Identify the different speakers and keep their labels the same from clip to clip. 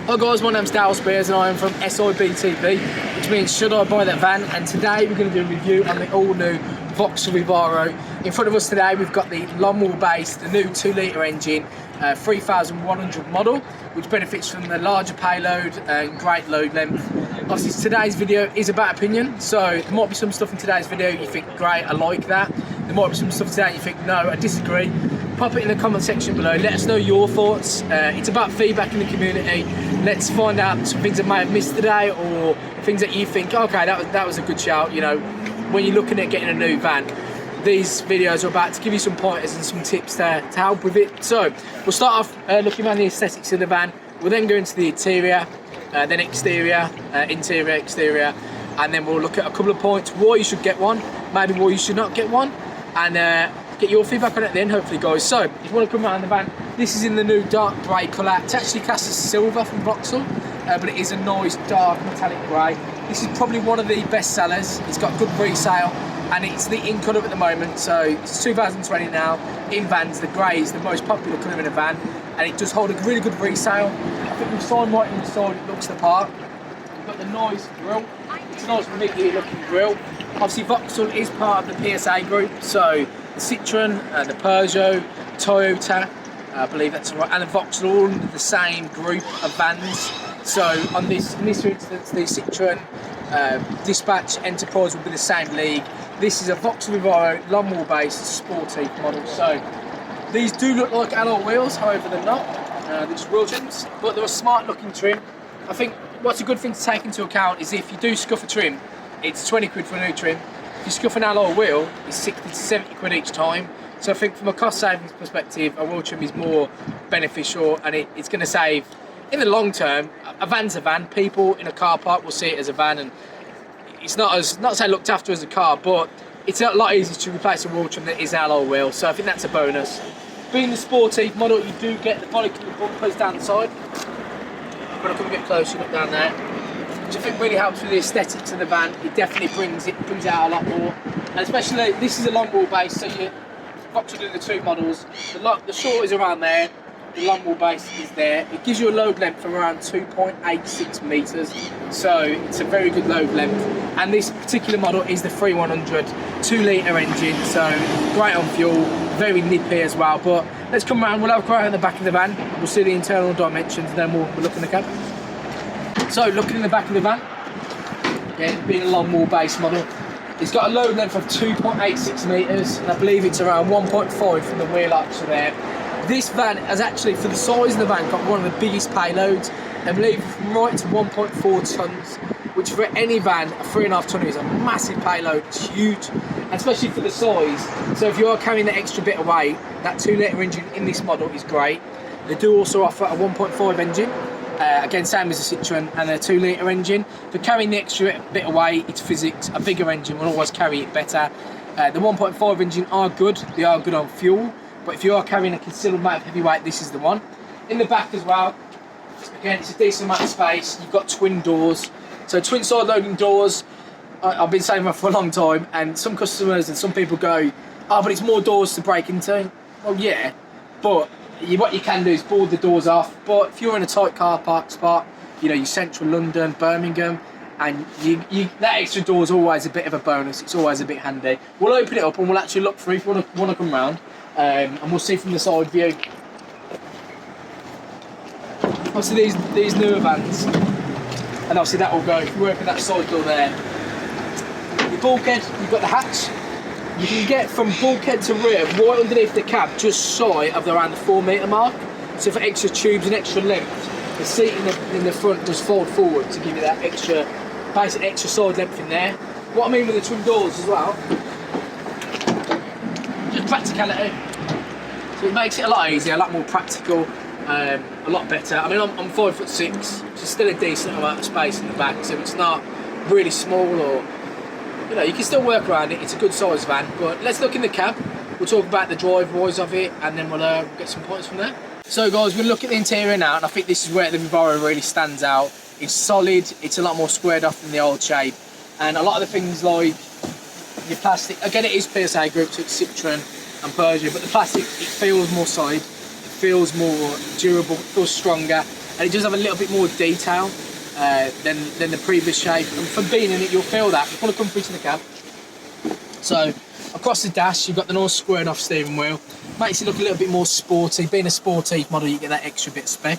Speaker 1: Hi guys, my name's Dale Spears and I am from SIBTV, which means Should I Buy That Van? And today we're going to do a review on the all new Vauxhall Vivaro. In front of us today we've got the long wheelbase, the new 2-litre engine, 3100 model, which benefits from the larger payload and great load length. Obviously today's video is about opinion, so there might be some stuff in today's video you think, great, I like that. There might be some stuff today you think, no, I disagree. Pop it in the comment section below, let us know your thoughts. It's about feedback in the community. Let's find out some things I may have missed today, or things that you think, okay, that was a good shout. You know, when you're looking at getting a new van, these videos are about to give you some pointers and some tips to help with it. So we'll start off looking around the aesthetics of the van. We'll then go into the interior, then exterior, interior, exterior, and then we'll look at a couple of points why you should get one, maybe why you should not get one, and get your feedback on it then, hopefully, guys. So if you want to come around the van, this is in the new dark grey colour. It's actually classed as silver from Vauxhall, but it is a nice dark metallic grey. This is probably one of the best sellers. It's got good resale, and it's the in colour at the moment. So it's 2020 now. In vans, the grey is the most popular colour in a van, and it does hold a really good resale. I think we've signed right inside, it looks the part. We've got the nice grille. It's a nice Mickey looking grille. Obviously Vauxhall is part of the PSA group, so the Citroen, the Peugeot, Toyota, I believe that's right, and the Vauxhall all under the same group of vans. So in this instance, the Citroen Dispatch Enterprise will be the same league. This is a Vauxhall Vivaro long wheelbase Sportive model. So these do look like alloy wheels, however they're not. They're just wheel trims, but they're a smart looking trim. I think what's a good thing to take into account is if you do scuff a trim, it's 20 quid for a new trim. If you scuff an alloy wheel, it's 60 to 70 quid each time. So I think from a cost savings perspective, a wheel trim is more beneficial, and it's going to save, in the long term, a van's a van. People in a car park will see it as a van, and it's not to say looked after as a car, but it's a lot easier to replace a wheel trim that is alloy wheel. So I think that's a bonus. Being the Sportive model, you do get the body colour bumpers down the side. I'm going to come a bit closer, look down there, which I think really helps with the aesthetics of the van. It definitely brings out a lot more, and especially this is a long wheelbase, so you're Vauxhall doing the two models. The short is around there, the long wheelbase is there. It gives you a load length of around 2.86 metres, so it's a very good load length. And this particular model is the 3100 2-litre engine, so great on fuel, very nippy as well. But let's come around, we'll have a car at the back of the van, we'll see the internal dimensions, and then we'll look in the cab. So looking in the back of the van, again being a long wheelbase model, it's got a load length of 2.86 metres, and I believe it's around 1.5 from the wheel arch to there. This van has actually, for the size of the van, got one of the biggest payloads. I believe right to 1.4 tonnes, which for any van, a 3.5 tonne is a massive payload. It's huge, and especially for the size. So if you are carrying that extra bit of weight, that 2-litre engine in this model is great. They do also offer a 1.5 engine. Again, same as a Citroen, and a 2-litre engine. For carrying the extra bit of weight, it's physics. A bigger engine will always carry it better. The 1.5 engine are good. They are good on fuel. But if you are carrying a considerable amount of heavy weight, this is the one. In the back as well, again, it's a decent amount of space. You've got twin doors. So twin side loading doors, I've been saying that for a long time, and some customers and some people go, oh, but it's more doors to break into. Well, yeah, but what you can do is board the doors off. But if you're in a tight car park spot, you know, you're central London, Birmingham, and that extra door is always a bit of a bonus. It's always a bit handy. We'll open it up and we'll actually look through if you want to come round, and we'll see from the side view. Obviously these newer vans, and obviously that will go, if you open that side door there, your bulkhead, you've got the hatch. You can get from bulkhead to rear, right underneath the cab, just shy of around the 4 metre mark. So for extra tubes and extra length, the seat in the front does fold forward to give you that extra, basic extra side length in there. What I mean with the twin doors as well, just practicality. So it makes it a lot easier, a lot more practical, a lot better. I mean, I'm 5'6", which is still a decent amount of space in the back, so it's not really small, or you know, you can still work around it. It's a good size van. But let's look in the cab. We'll talk about the drive-wise of it, and then we'll get some points from there. So guys, we'll look at the interior now, and I think this is where the Vivaro really stands out. It's solid, it's a lot more squared off than the old shape, and a lot of the things like your plastic, again it is PSA group, so it's Citroen and Peugeot, but the plastic, it feels more solid, it feels more durable, it feels stronger, and it does have a little bit more detail than the previous shape. And from being in it, you'll feel that. You want to come through to the cab. So across the dash, you've got the nice squared off steering wheel. Makes it look a little bit more sporty. Being a Sportive model, you get that extra bit of spec.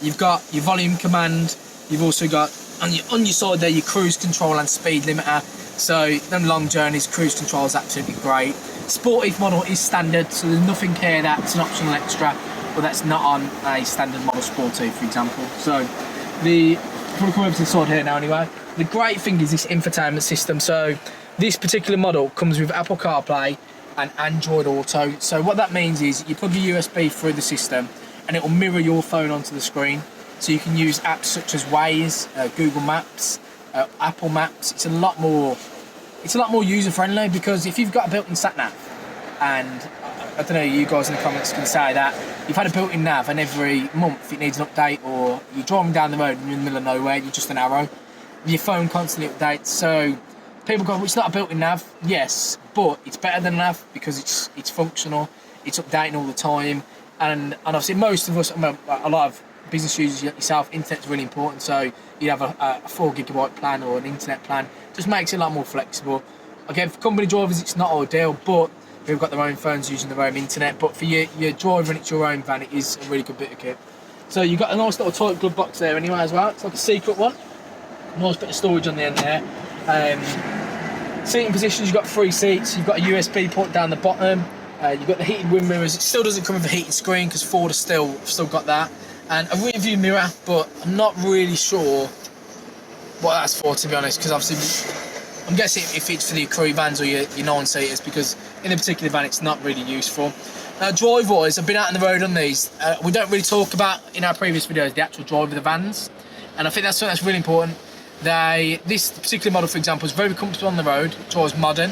Speaker 1: You've got your volume command. You've also got on your side there your cruise control and speed limiter. So them long journeys, cruise control is absolutely great. Sportive model is standard, so there's nothing here that's an optional extra, but that's not on a standard model Sportive, for example. So I'm gonna come over to the side here now anyway. The great thing is this infotainment system. So this particular model comes with Apple CarPlay and Android Auto. So what that means is you plug your USB through the system and it will mirror your phone onto the screen. So you can use apps such as Waze, Google Maps, Apple Maps. It's a lot more user friendly, because if you've got a built-in sat nav, and I don't know, you guys in the comments can say that you've had a built-in nav and every month it needs an update, or you're driving down the road and you're in the middle of nowhere, you're just an arrow. Your phone constantly updates. So people go, well, it's not a built-in nav. Yes, but it's better than a nav because it's functional, it's updating all the time, and obviously most of us, a lot of business users like yourself, internet's really important. So you have a 4 gigabyte plan or an internet plan, just makes it a lot more flexible. Again, for company drivers it's not ideal, but who've got their own phones using their own internet, but for your driver and it's your own van, it is a really good bit of kit. So you've got a nice little tight glove box there anyway as well. It's like a secret one. Nice bit of storage on the end there. Seating positions, you've got 3 seats, you've got a USB port down the bottom, you've got the heated wind mirrors. It still doesn't come with a heated screen because Ford has still got that, and a rear view mirror, but I'm not really sure what that's for, to be honest, because obviously I'm guessing if it's for the crew vans or your 9-seaters, because in a particular van it's not really useful. Now drive-wise, I've been out on the road on these. We don't really talk about in our previous videos the actual drive of the vans, and I think that's something that's really important. This particular model, for example, is very comfortable on the road. It drives modern.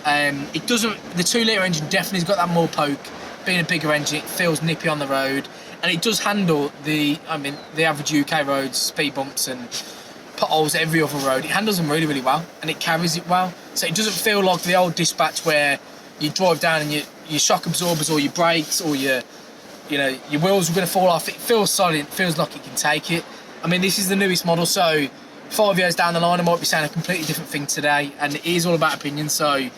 Speaker 1: It doesn't. The 2-litre engine definitely has got that more poke. Being a bigger engine, it feels nippy on the road, and it does handle the average UK roads, speed bumps and potholes every other road. It handles them really, really well, and it carries it well. So it doesn't feel like the old Dispatch where you drive down and your shock absorbers or your brakes or your wheels are going to fall off. It feels solid. It feels like it can take it. I mean, this is the newest model, so 5 years down the line I might be saying a completely different thing today, and it is all about opinion. So in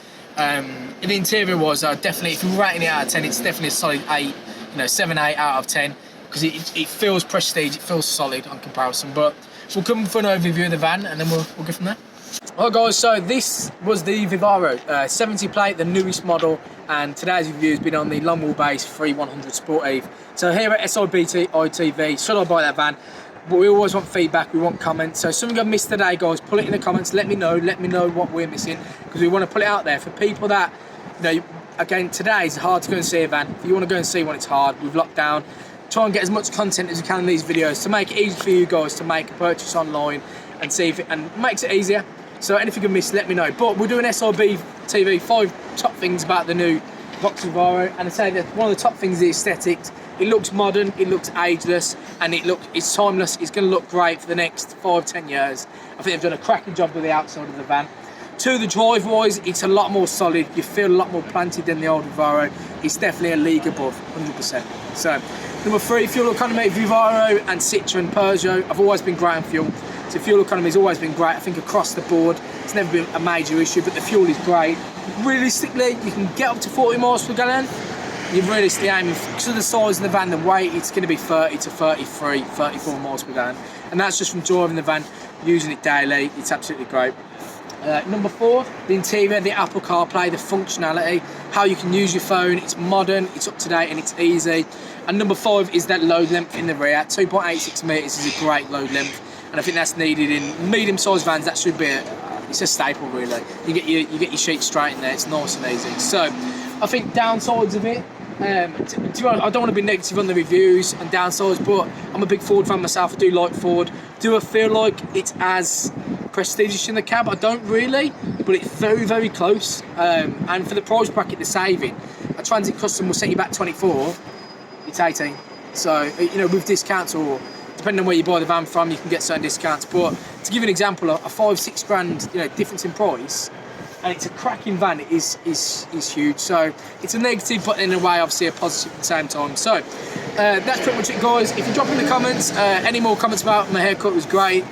Speaker 1: the interior was definitely, if you're rating it out of 10, it's definitely a solid 8, 7, 8 out of 10, because it feels prestige, it feels solid on comparison. But we'll come for an overview of the van and then we'll go from there. Alright guys, so this was the Vivaro 70 plate, the newest model, and today's review has been on the long wheelbase 3100 Sportive. So here at SIBT ITV, should I buy that van? But we always want feedback, we want comments. So something I've missed today, guys, put it in the comments, let me know what we're missing, because we want to put it out there for people that, again, today it's hard to go and see a van. If you want to go and see one, it's hard. We've locked down. Try and get as much content as we can in these videos to make it easy for you guys to make a purchase online and see if it makes it easier. So anything you miss, let me know. But we're doing SIB TV 5 top things about the new Vauxhall Vivaro, and I say that one of the top things is the aesthetics. It looks modern, it looks ageless, and it's timeless. It's going to look great for the next 5-10 years. I think they've done a cracking job with the outside of the van. To the drive-wise, it's a lot more solid. You feel a lot more planted than the old Vivaro. It's definitely a league above, 100%. So, number 3, fuel economy. Vivaro and Citroen, Peugeot have always been great on fuel. So fuel economy has always been great. I think across the board, it's never been a major issue, but the fuel is great. Realistically, you can get up to 40 miles per gallon. You're realistically aiming, because of the size of the van, the weight, it's going to be 30 to 33, 34 miles per gallon. And that's just from driving the van, using it daily. It's absolutely great. Number 4, the interior, the Apple CarPlay, the functionality, how you can use your phone. It's modern, it's up to date, and it's easy. And number 5 is that load length in the rear. 2.86 metres is a great load length, and I think that's needed in medium-sized vans. That should be it's a staple, really. You get your sheets straight in there. It's nice and easy. So I think downsides of it. I don't want to be negative on the reviews and downsides, but I'm a big Ford fan myself. I do like Ford. Do I feel like it's as prestigious in the cab? I don't really, but it's very, very close. And for the price bracket, the saving, a Transit Custom will set you back 24. It's 18. So with discounts, or depending on where you buy the van from, you can get certain discounts. But to give you an example, a 5-6 grand difference in price, and it's a cracking van. It is huge. So it's a negative, but in a way, obviously a positive at the same time. So that's pretty much it, guys. If you drop in the comments, any more comments about my haircut was great,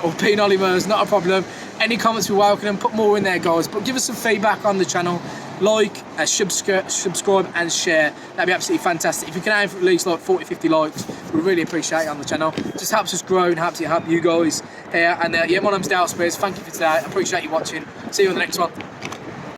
Speaker 1: or being Oliver's, not a problem. Any comments we welcome them. Put more in there, guys. But give us some feedback on the channel. Like, subscribe and share. That'd be absolutely fantastic. If you can aim for at least like 40-50 likes, we really appreciate it on the channel. It just helps us grow and helps you guys here. And yeah, my name's Dale Spears. Thank you for today. I appreciate you watching. See you on the next one.